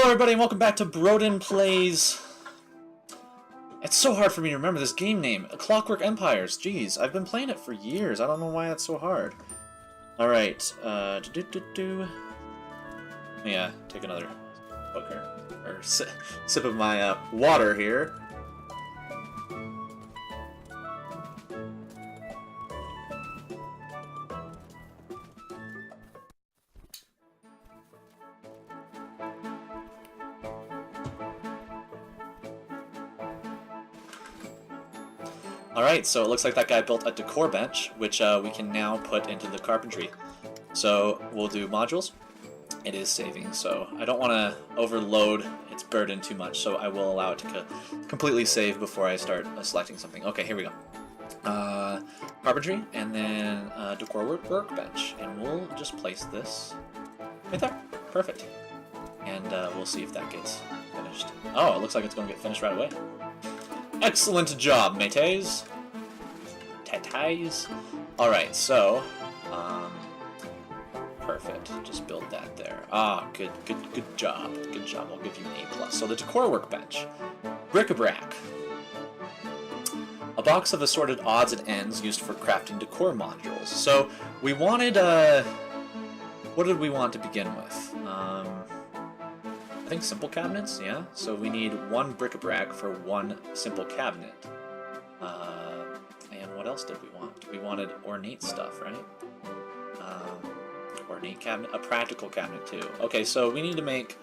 everybody, and welcome back to Broden Plays. It's so hard for me to remember this game name. Clockwork Empires. Jeez, I've been playing it for years. I don't know why it's so hard. Alright, yeah, take another poker. Or sip of my water here. Alright, so it looks like that guy built a decor bench, which we can now put into the carpentry. So we'll do modules. It is saving, so I don't want to overload its burden too much, so I will allow it to completely save before I start selecting something. Okay, here we go. Carpentry, and then decor workbench, and we'll just place this right there. Perfect. And we'll see if that gets finished. Oh, it looks like it's going to get finished right away. Excellent job, mateys. Tatais. Alright, so, perfect. Just build that there. Ah, good job. Good job. I'll give you an A+. So the decor workbench. Bric-a-brac. A box of assorted odds and ends used for crafting decor modules. So we wanted, what did we want to begin with? I think simple cabinets, yeah? So we need one bric-a-brac for one simple cabinet. And what else did we want? We wanted ornate stuff, right? Ornate cabinet, a practical cabinet too. Okay, so we need to make,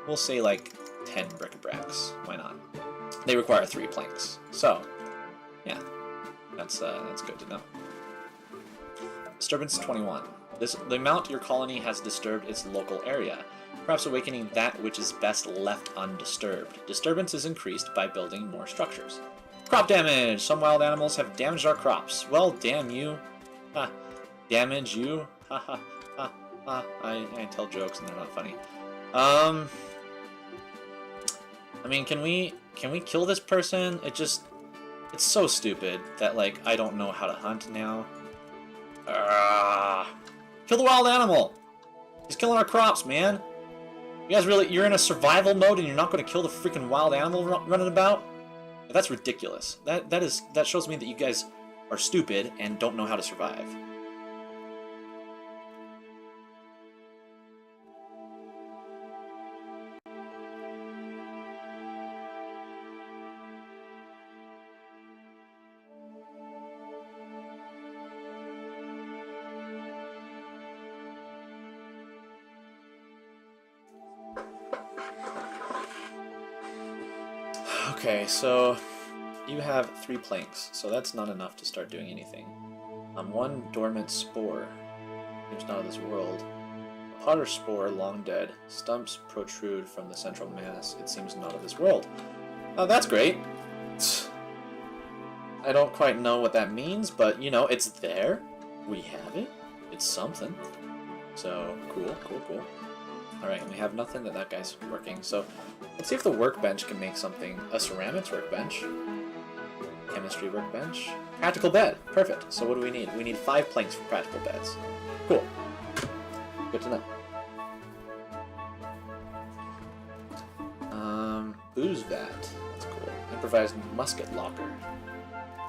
we'll say like 10 bric-a-bracs. Why not? They require 3 planks. So, yeah, that's good to know. Disturbance 21. The amount your colony has disturbed its local area, perhaps awakening that which is best left undisturbed. Disturbance is increased by building more structures. Crop damage! Some wild animals have damaged our crops. Well, damn you. Ha. Damage you. Ha ha ha ha. I tell jokes and they're not funny. I mean, can we kill this person? It's so stupid that, like, I don't know how to hunt now. Kill the wild animal! He's killing our crops, man! You guys really, you're in a survival mode and you're not going to kill the freaking wild animal running about? That's ridiculous. That shows me that you guys are stupid and don't know how to survive. Okay, so you have 3 planks, so that's not enough to start doing anything. One dormant spore. Seems not of this world. A potter spore, long dead. Stumps protrude from the central mass. It seems not of this world. Oh, that's great. I don't quite know what that means, but, you know, it's there. We have it. It's something. So, cool. Alright, we have nothing that guy's working, so let's see if the workbench can make something. A ceramics workbench. Chemistry workbench. Practical bed. Perfect. So what do we need? We need 5 planks for practical beds. Cool. Good to know. Booze vat. That's cool. Improvised musket locker.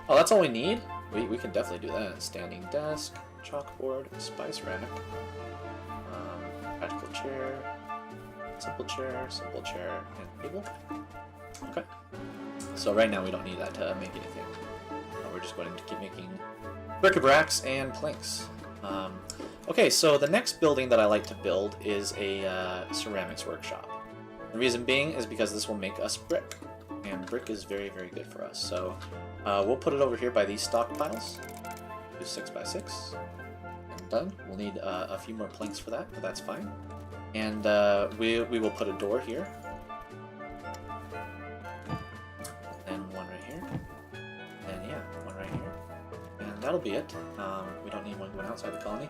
Oh, that's all we need? We can definitely do that. Standing desk, chalkboard, spice rack. Practical chair, simple chair, and table. Okay. So right now we don't need that to make anything. We're just going to keep making bric-a-bracs and planks. Okay, so the next building that I like to build is a ceramics workshop. The reason being is because this will make us brick, and brick is very, very good for us. So we'll put it over here by these stockpiles. Do 6x6. Done. We'll need a few more planks for that, but that's fine. And we will put a door here. And one right here. And yeah, one right here. And that'll be it. We don't need one going outside the colony.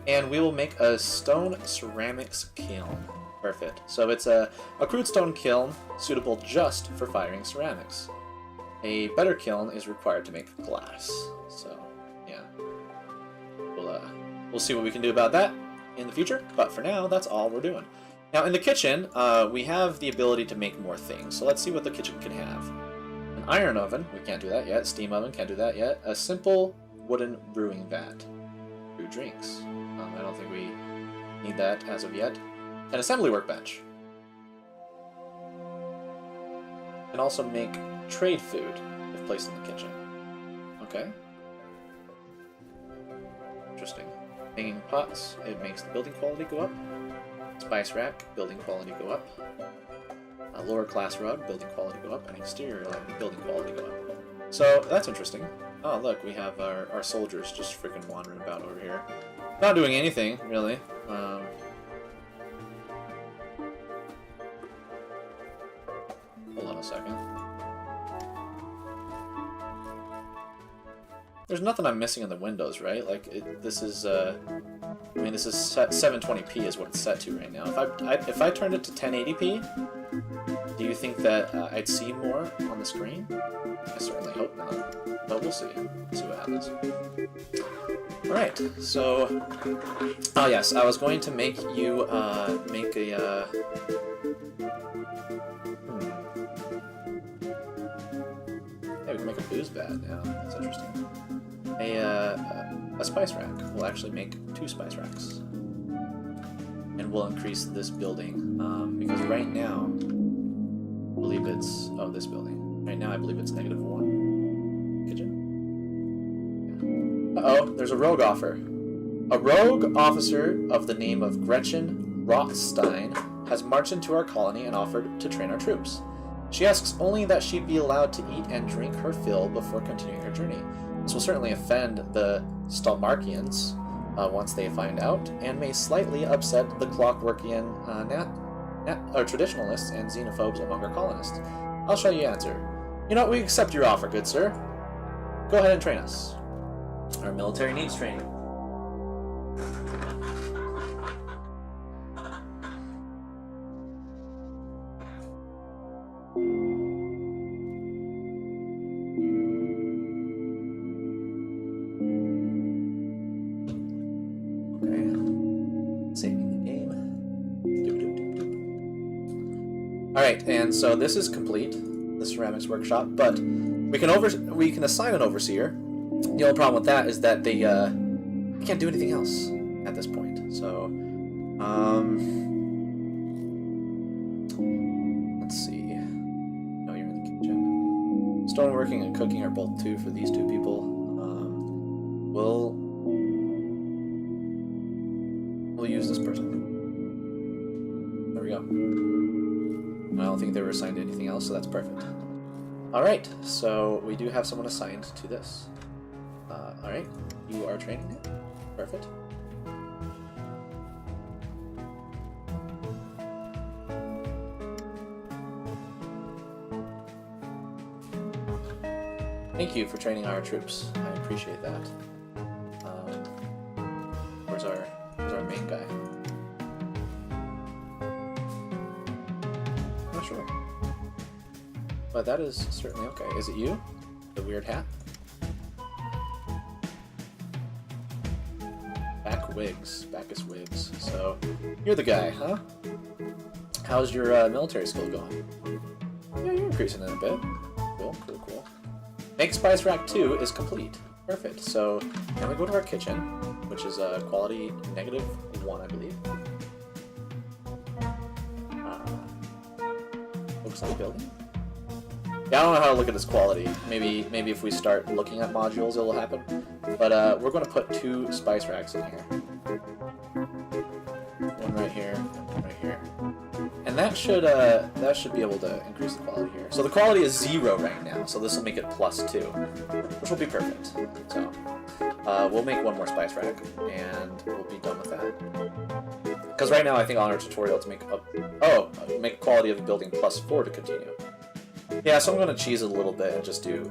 And we will make a stone ceramics kiln. Perfect. So it's a crude stone kiln suitable just for firing ceramics. A better kiln is required to make glass. So yeah. We'll see what we can do about that in the future, but for now, that's all we're doing. Now in the kitchen, we have the ability to make more things. So let's see what the kitchen can have. An iron oven, we can't do that yet. Steam oven, can't do that yet. A simple wooden brewing vat. Brew drinks. I don't think we need that as of yet. An assembly workbench. Can also make trade food if placed in the kitchen. Okay. Interesting. Hanging pots, it makes the building quality go up. Spice rack, building quality go up. A lower class rug, building quality go up. And exterior light, building quality go up. So that's interesting. Oh look, we have our soldiers just freaking wandering about over here. Not doing anything, really. Hold on a second. There's nothing I'm missing in the windows, right? Like, this is, I mean, this is set 720p is what it's set to right now. If I turned it to 1080p, do you think that I'd see more on the screen? I certainly hope not, but we'll see. We'll see what happens. Alright, so... Oh yes, I was going to make you, make a, Hey, we can make a booze vat now. That's interesting. A spice rack. We'll actually make 2 spice racks. And we'll increase this building, because right now, I believe it's... Oh, this building. Right now, I believe it's -1. Kitchen. Uh-oh, there's a rogue offer. A rogue officer of the name of Gretchen Rothstein has marched into our colony and offered to train our troops. She asks only that she be allowed to eat and drink her fill before continuing her journey. This will certainly offend the Stalmarkians once they find out, and may slightly upset the Clockworkian traditionalists and xenophobes among our colonists. I'll show you answer. You know, we accept your offer, good sir. Go ahead and train us. Our military needs training. Alright, and so this is complete, the ceramics workshop, but we can assign an overseer. The only problem with that is that they can't do anything else at this point. So, let's see. No, you're in the kitchen. Stoneworking and cooking are both 2 for these 2 people. We'll use this person. There we go. I don't think they were assigned to anything else, so that's perfect. Alright, so we do have someone assigned to this. Alright, you are training it. Perfect. Thank you for training our troops. I appreciate that. Where's our main guy? Not sure. But that is certainly okay. Is it you? The weird hat? Bacchus wigs. So, you're the guy, huh? How's your military skill going? Yeah, you're increasing it a bit. Cool. Make Spice Rack 2 is complete. Perfect. So, now we go to our kitchen, which is quality -1, I believe. Focus on the building. Yeah, I don't know how to look at this quality. Maybe if we start looking at modules, it'll happen. But we're going to put 2 spice racks in here. One right here, one right here. And that should be able to increase the quality here. So the quality is 0 right now, so this will make it +2, which will be perfect. So we'll make 1 more spice rack, and we'll be done with that. Because right now I think on our tutorial to make quality of the building +4 to continue. Yeah, so I'm going to cheese it a little bit and just do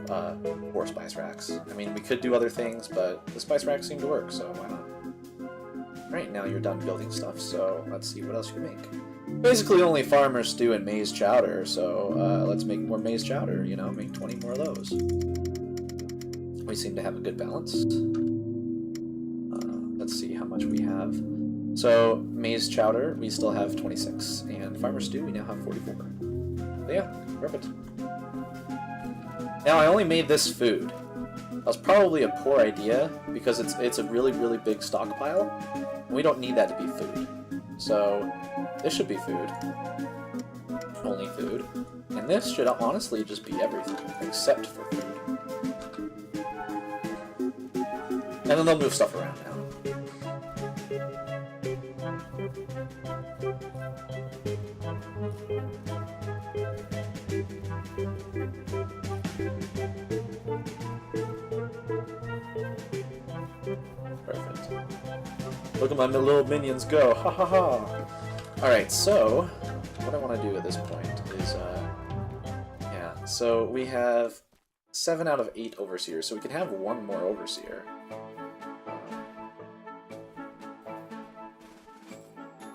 4 spice racks. I mean, we could do other things, but the spice racks seem to work, so why not? Right, now you're done building stuff, so let's see what else you can make. Basically only farmer stew and maize chowder, so let's make more maize chowder, you know, make 20 more of those. We seem to have a good balance. Let's see how much we have. So, maize chowder, we still have 26, and farmer stew, we now have 44. So yeah, perfect. Now, I only made this food. That was probably a poor idea, because it's a really, really big stockpile. We don't need that to be food. So, this should be food. Only food. And this should honestly just be everything, except for food. And then they'll move stuff around now. Look at my little minions go! Ha ha ha! Alright, so what I want to do at this point is, yeah, so we have 7 out of 8 overseers, so we can have one more overseer.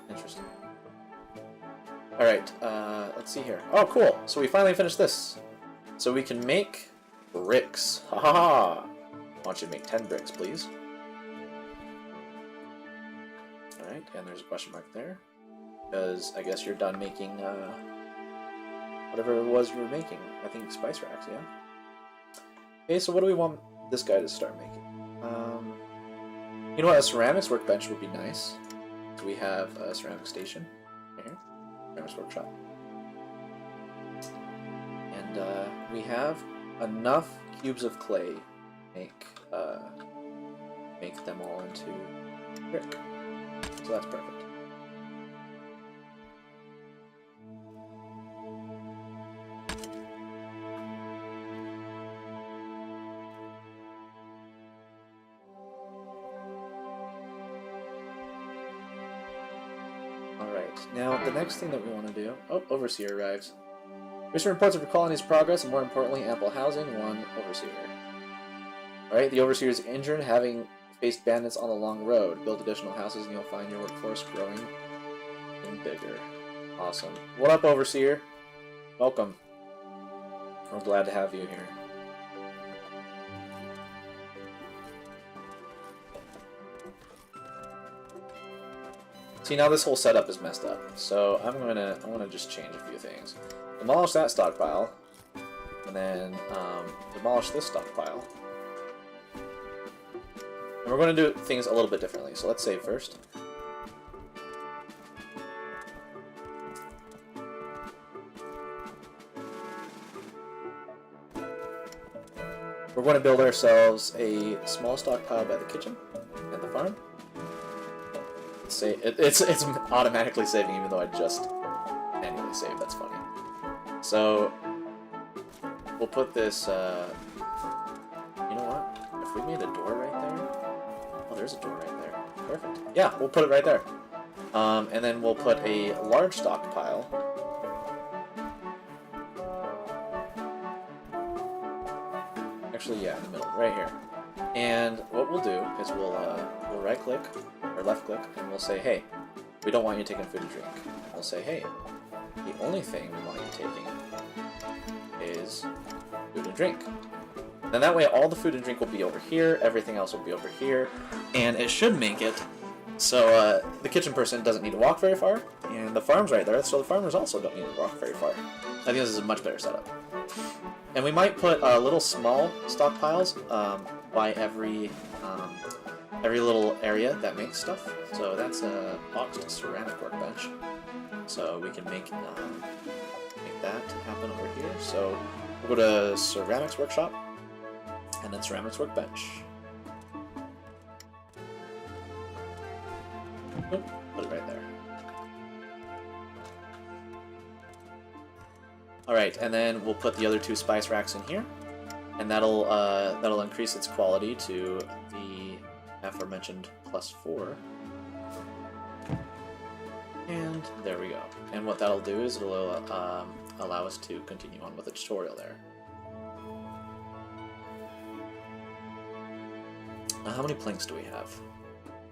Interesting. Alright, let's see here. Oh, cool! So we finally finished this! So we can make bricks! Ha ha ha! I want you to make 10 bricks, please. Alright, and there's a question mark there. Because I guess you're done making, whatever it was you were making. I think spice racks, yeah? Okay, so what do we want this guy to start making? You know what, a ceramics workbench would be nice. So we have a ceramic station right here. Ceramics workshop. And, we have enough cubes of clay to make them all into brick. So that's perfect. Alright, now the next thing that we want to do... Oh, Overseer arrives. Recent reports of your colony's progress, and more importantly, ample housing. 1 Overseer. Alright, the Overseer is injured, having faced bandits on the long road. Build additional houses and you'll find your workforce growing and bigger. Awesome. What up, Overseer? Welcome. We're glad to have you here. See, now this whole setup is messed up. So I'm gonna just change a few things. Demolish that stockpile, and then demolish this stockpile. And we're going to do things a little bit differently, so let's save first. We're going to build ourselves a small stockpile by the kitchen and the farm. It's automatically saving even though I just manually saved, that's funny. So, we'll put this, you know what? If we made a door right there... Oh, there's a door right there. Perfect. Yeah, we'll put it right there. And then we'll put a large stockpile. Actually, yeah, in the middle, right here. And what we'll do is we'll right-click, or left-click, and we'll say, hey, we don't want you taking food and drink. And we'll say, hey, the only thing we want you taking is food and drink. Then that way all the food and drink will be over here, everything else will be over here, and it should make it so the kitchen person doesn't need to walk very far, and the farm's right there, so the farmers also don't need to walk very far. I think this is a much better setup. And we might put little small stockpiles by every little area that makes stuff. So that's a boxed ceramic workbench. So we can make that happen over here. So we'll go to ceramics workshop, and then ceramics workbench. Nope, put it right there. Alright, and then we'll put the other 2 spice racks in here, and that'll increase its quality to the aforementioned +4. And there we go. And what that'll do is it'll allow us to continue on with the tutorial there. Now, how many planks do we have?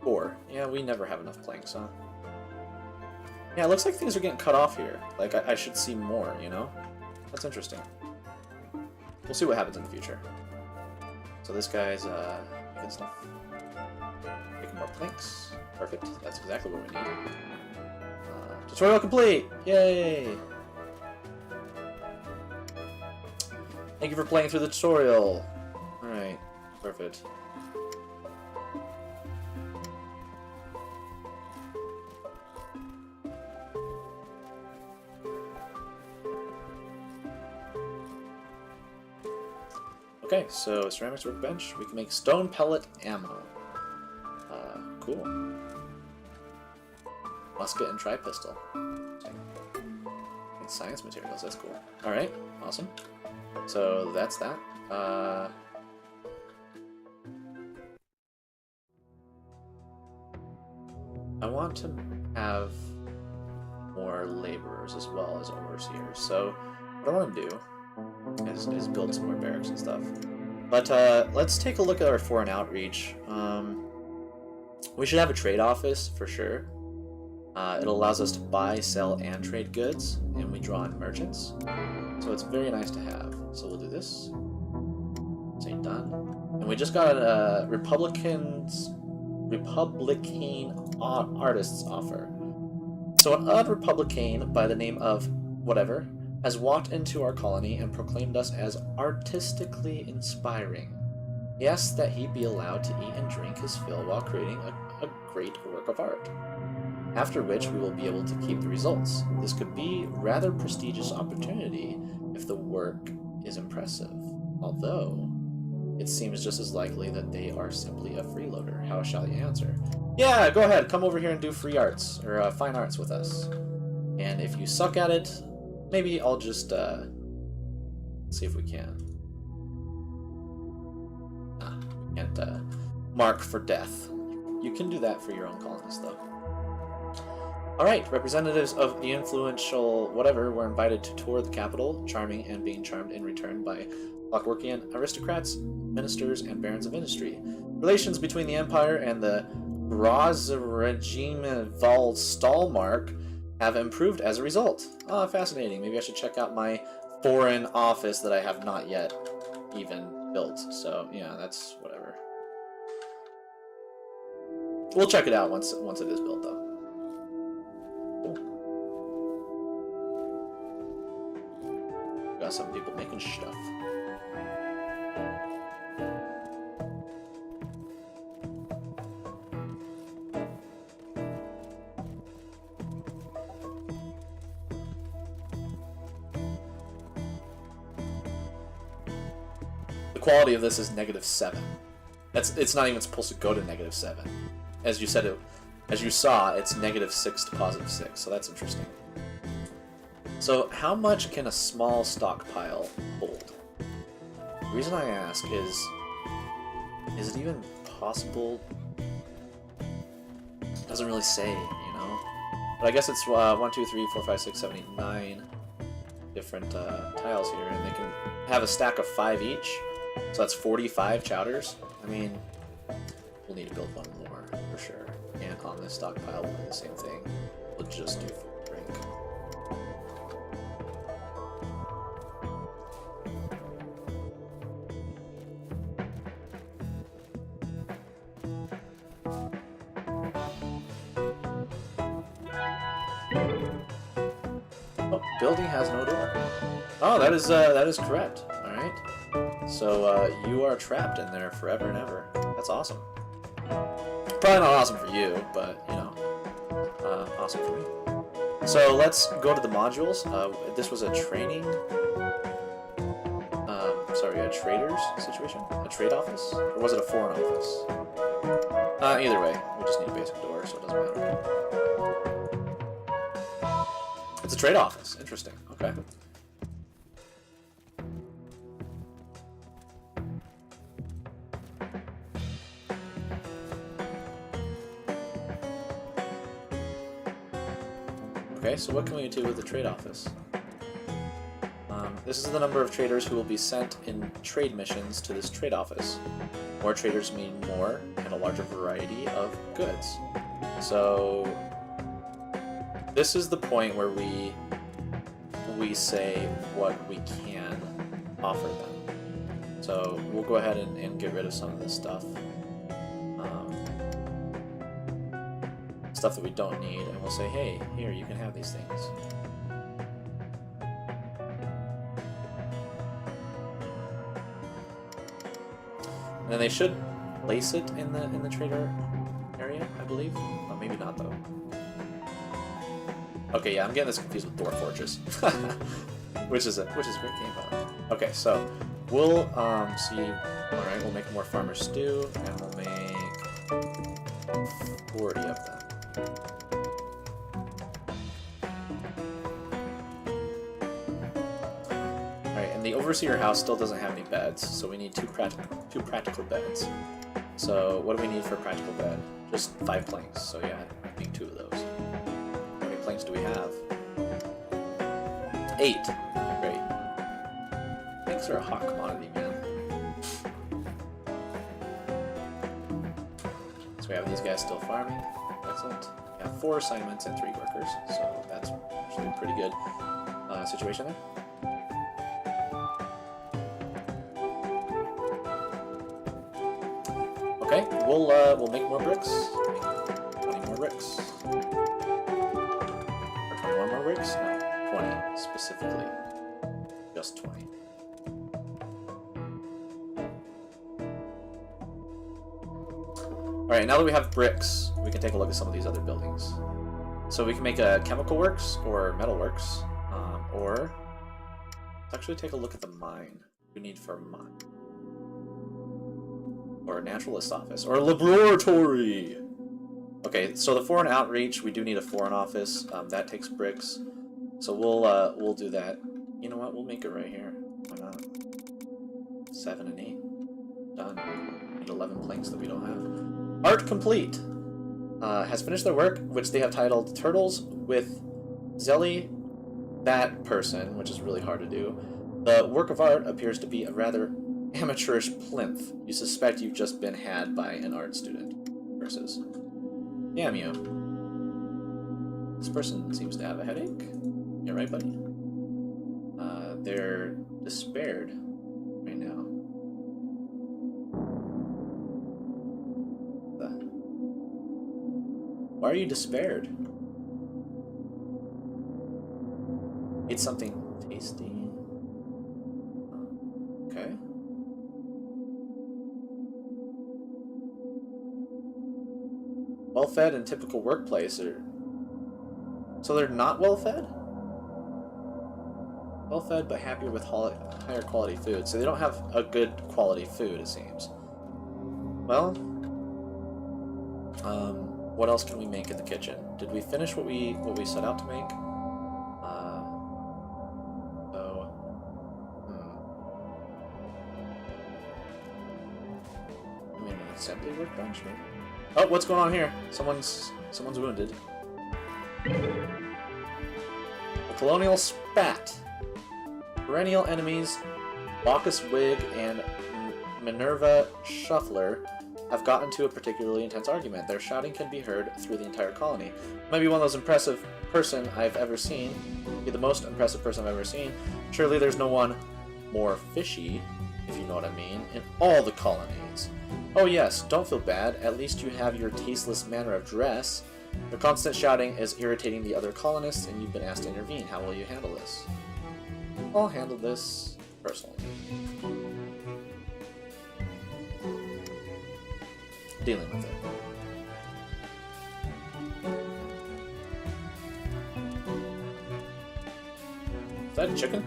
4. Yeah, we never have enough planks, huh? Yeah, it looks like things are getting cut off here. Like, I should see more, you know? That's interesting. We'll see what happens in the future. So this guy's making stuff. Making More planks. Perfect. That's exactly what we need. Tutorial complete! Yay! Thank you for playing through the tutorial. Alright, perfect. Okay, so ceramics workbench. We can make stone pellet ammo. Cool. Musket and tri-pistol. And science materials, that's cool. Alright, awesome. So that's that. I want to have more laborers as well as overseers. So what I want to do is build some more barracks and stuff. But let's take a look at our foreign outreach. We should have a trade office for sure. It allows us to buy, sell, and trade goods, and we draw on merchants. So it's very nice to have. So we'll do this. This ain't done. And we just got a Republican artists offer. So an odd Republican by the name of whatever has walked into our colony and proclaimed us as artistically inspiring. He asks that he be allowed to eat and drink his fill while creating a great work of art. After which we will be able to keep the results. This could be a rather prestigious opportunity if the work is impressive. Although, it seems just as likely that they are simply a freeloader. How shall you answer? Yeah, go ahead, come over here and do free arts, or fine arts with us. And if you suck at it, maybe I'll just see if we can. We can't mark for death. You can do that for your own colonists, though. Alright, representatives of the influential whatever were invited to tour the capital, charming and being charmed in return by Clockworkian aristocrats, ministers, and barons of industry. Relations between the Empire and the Regime Val Stalmark have improved as a result. Ah, fascinating. Maybe I should check out my foreign office that I have not yet even built. So, yeah, that's whatever. We'll check it out once it is built, though. Got some people making stuff. The quality of this is -7. It's not even supposed to go to -7. As you said, as you saw, it's -6 to +6. So that's interesting. So how much can a small stockpile hold? The reason I ask is it even possible? It doesn't really say, you know? But I guess it's 1, 2, 3, 4, 5, 6, 7, 8, 9 different tiles here, and they can have a stack of 5 each. So that's 45 chowders. I mean, we'll need to build one more for sure. And on this stockpile, we'll do the same thing. We'll just do food and drink. Building has no door. Oh, that is correct. All right. So you are trapped in there forever and ever. That's awesome. Probably not awesome for you, but you know, awesome for me. So let's go to the modules. This was a training. Sorry, a trader's situation, a trade office, or was it a foreign office? Either way, we just need a basic door, so it doesn't matter. It's a trade office. Interesting. Okay. Okay, so what can we do with the trade office? This is the number of traders who will be sent in trade missions to this trade office. More traders mean more and a larger variety of goods. So this is the point where we say what we can offer them. So we'll go ahead and get rid of some of this stuff. stuff that we don't need, and we'll say, hey, here, you can have these things. And then they should place it in the trader area, I believe. Oh, maybe not though. Okay, yeah, I'm getting this confused with Dwarf Fortress, which is a great game. Okay, so we'll see. All right, we'll make more farmer stew, and we'll make 40 of them. The overseer house still doesn't have any beds, so we need two practical beds. So what do we need for a practical bed? Just 5 planks. So yeah, I think 2 of those. How many planks do we have? 8. Great. Planks are a hot commodity, man. So we have these guys still farming. Excellent. We have 4 assignments and 3 workers, so that's actually a pretty good situation there. Okay, we'll make more bricks. Make 20 more bricks. Or 21 more bricks? No, 20 specifically. Just 20. Alright, now that we have bricks, we can take a look at some of these other buildings. So we can make a chemical works or metal works, or let's actually take a look at the mine. We need for a mine. Or a naturalist office, or a laboratory. Okay, so the foreign outreach, we do need a foreign office. That takes bricks, so we'll do that. You know what? We'll make it right here. Why not? 7 and 8. Done. Need 11 planks that we don't have. Art complete. Has finished their work, which they have titled "Turtles with Zelly That Person," which is really hard to do. The work of art appears to be a rather amateurish plinth. You suspect you've just been had by an art student. Versus. Damn you. This person seems to have a headache. Yeah, right, buddy? They're despaired right now. Why are you despaired? Eat something tasty. Okay. Well-fed and typical workplace, or so they're not well-fed? Well-fed but happier with higher quality food. So they don't have a good quality food, it seems. Well, what else can we make in the kitchen? Did we finish what we set out to make? I mean, an assembly workbench, maybe? Oh, what's going on here? Someone's wounded. The Colonial Spat. Perennial enemies Bacchus Wig and Minerva Shuffler have gotten into a particularly intense argument. Their shouting can be heard through the entire colony. Might be one of those impressive person I've ever seen. Be the most impressive person I've ever seen. Surely there's no one more fishy, if you know what I mean, in all the colonies. Oh yes, don't feel bad. At least you have your tasteless manner of dress. Your constant shouting is irritating the other colonists, and you've been asked to intervene. How will you handle this? I'll handle this personally. Dealing with it. Is that a chicken?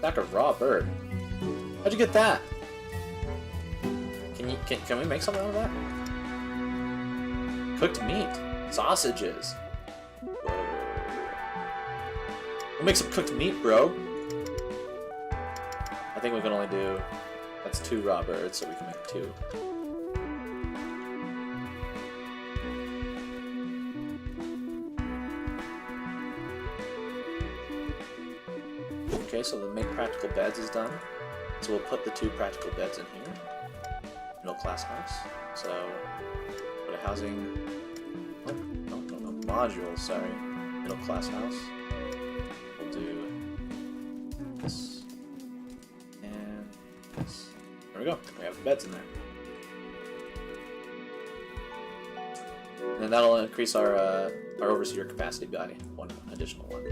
Like a raw bird. How'd you get that? Can we make something out of that? Cooked meat. Sausages. Whoa. We'll make some cooked meat, bro. I think we can only do... That's 2 raw birds, so we can make 2. Okay, so the make practical beds is done. So we'll put the 2 practical beds in here. Middle class house. So put a housing. Oh, no, module. Sorry, middle class house. We'll do this and this. There we go. We have the beds in there. And then that'll increase our overseer capacity by one additional one.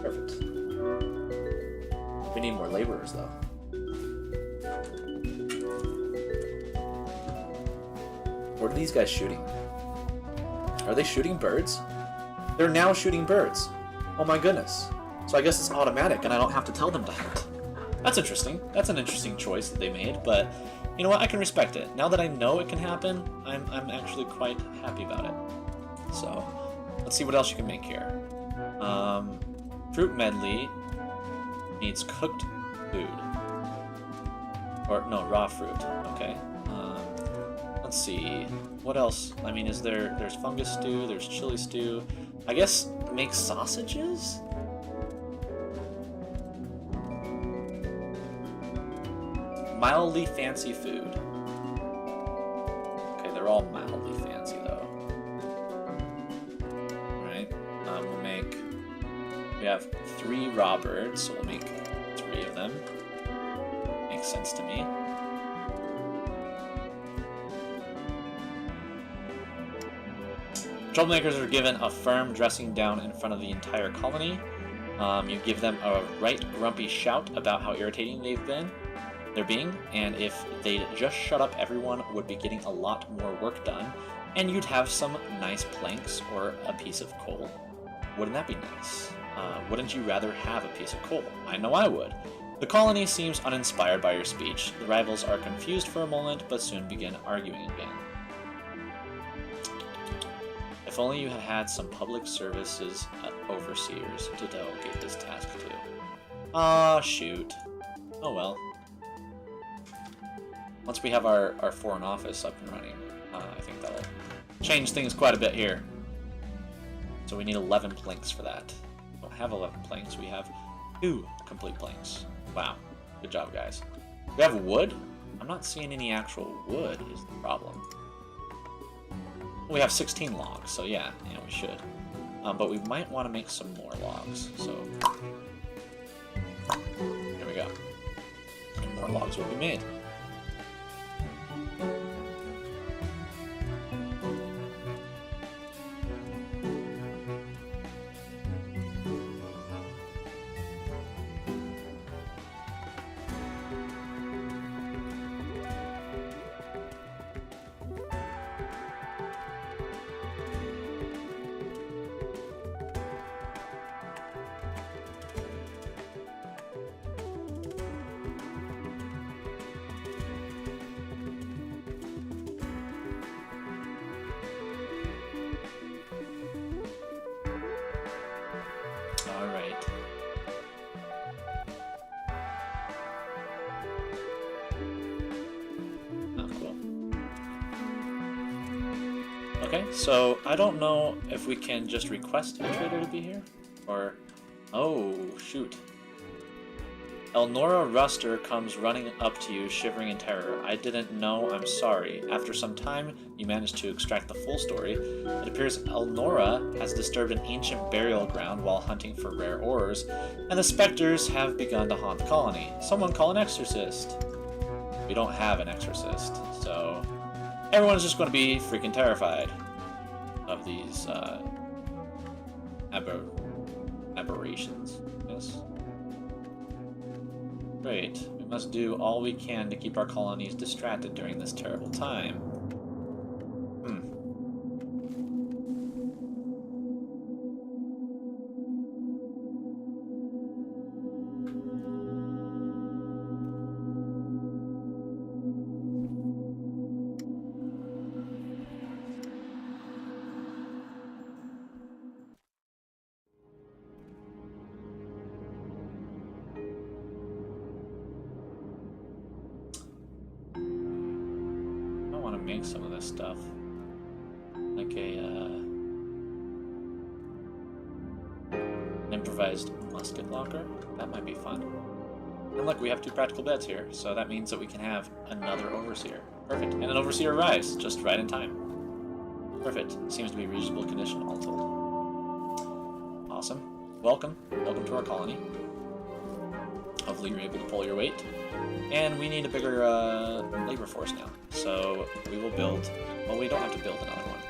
Perfect. We need more laborers, though. What are these guys shooting? Are they shooting birds? They're now shooting birds. Oh my goodness. So I guess it's automatic and I don't have to tell them to hunt. That's interesting. That's an interesting choice that they made, but you know what? I can respect it. Now that I know it can happen, I'm actually quite happy about it. So, let's see what else you can make here. Fruit medley needs cooked food. Or, no, raw fruit. Okay. Let's see. What else? I mean, there's fungus stew, there's chili stew. I guess make sausages? Mildly fancy food. Okay, they're all mildly fancy though. Alright, we have 3 raw birds, so we'll make 3 of them. Makes sense to me. Troublemakers are given a firm dressing down in front of the entire colony. You give them a right grumpy shout about how irritating they're being, and if they'd just shut up, everyone would be getting a lot more work done, and you'd have some nice planks or a piece of coal. Wouldn't that be nice? Wouldn't you rather have a piece of coal? I know I would. The colony seems uninspired by your speech. The rivals are confused for a moment, but soon begin arguing again. If only you had had some public services overseers to delegate this task to. Aw, shoot. Oh well. Once we have our foreign office up and running, I think that'll change things quite a bit here. So we need 11 planks for that. We don't have 11 planks, we have 2 complete planks. Wow, good job, guys. We have wood? I'm not seeing any actual wood is the problem. We have 16 logs, so yeah, we should. But we might want to make some more logs, so there we go. And more logs will be made. Okay, so I don't know if we can just request a trader to be here, or... Oh, shoot. Elnora Ruster comes running up to you, shivering in terror. I didn't know, I'm sorry. After some time, you managed to extract the full story. It appears Elnora has disturbed an ancient burial ground while hunting for rare ores, and the specters have begun to haunt the colony. Someone call an exorcist. We don't have an exorcist, so... Everyone's just going to be freaking terrified of these aberrations, yes? Great. We must do all we can to keep our colonies distracted during this terrible time. Make some of this stuff like an improvised musket locker. That might be fun. And look, we have 2 practical beds here, so that means that we can have another overseer. Perfect. And an overseer arrives just right in time. Perfect. Seems to be reasonable condition, all told. Awesome. Welcome to our colony. Hopefully you're able to pull your weight. And we need a bigger labor force now. So we will build... Well, we don't have to build another one.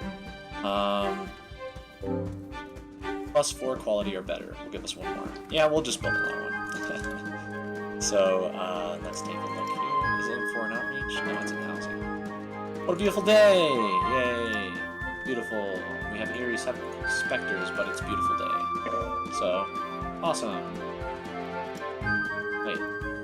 +4 quality or better. We'll give us one more. Yeah, we'll just build another one. So, let's take a look here. Is it for an outreach? No, it's in housing. What a beautiful day! Yay! Beautiful. We have eerie specters, but it's a beautiful day. So, awesome. Wait,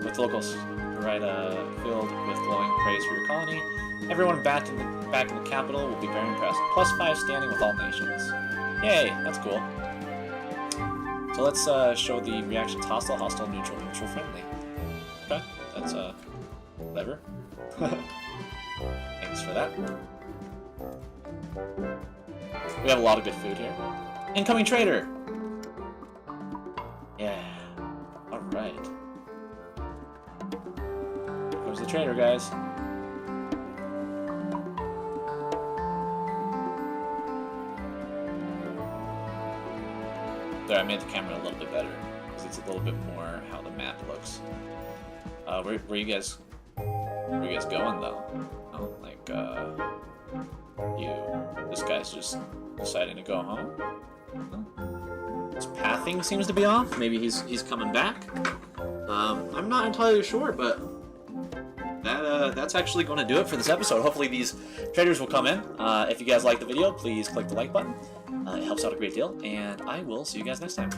with locals provide a field with glowing praise for your colony. Everyone back in the capital will be very impressed. +5 standing with all nations. Yay, that's cool. So let's show the reactions: hostile, hostile, neutral, neutral, friendly. Okay, that's clever. Thanks for that. We have a lot of good food here. Incoming trader! Yeah. Alright. Here comes the trader, guys. There, I made the camera a little bit better, because it's a little bit more how the map looks. Where you guys going, though? Oh, like, this guy's just deciding to go home? His pathing seems to be off. Maybe he's coming back. I'm not entirely sure, but that's actually going to do it for this episode. Hopefully these traders will come in. If you guys like the video, please click the like button. It helps out a great deal, and I will see you guys next time.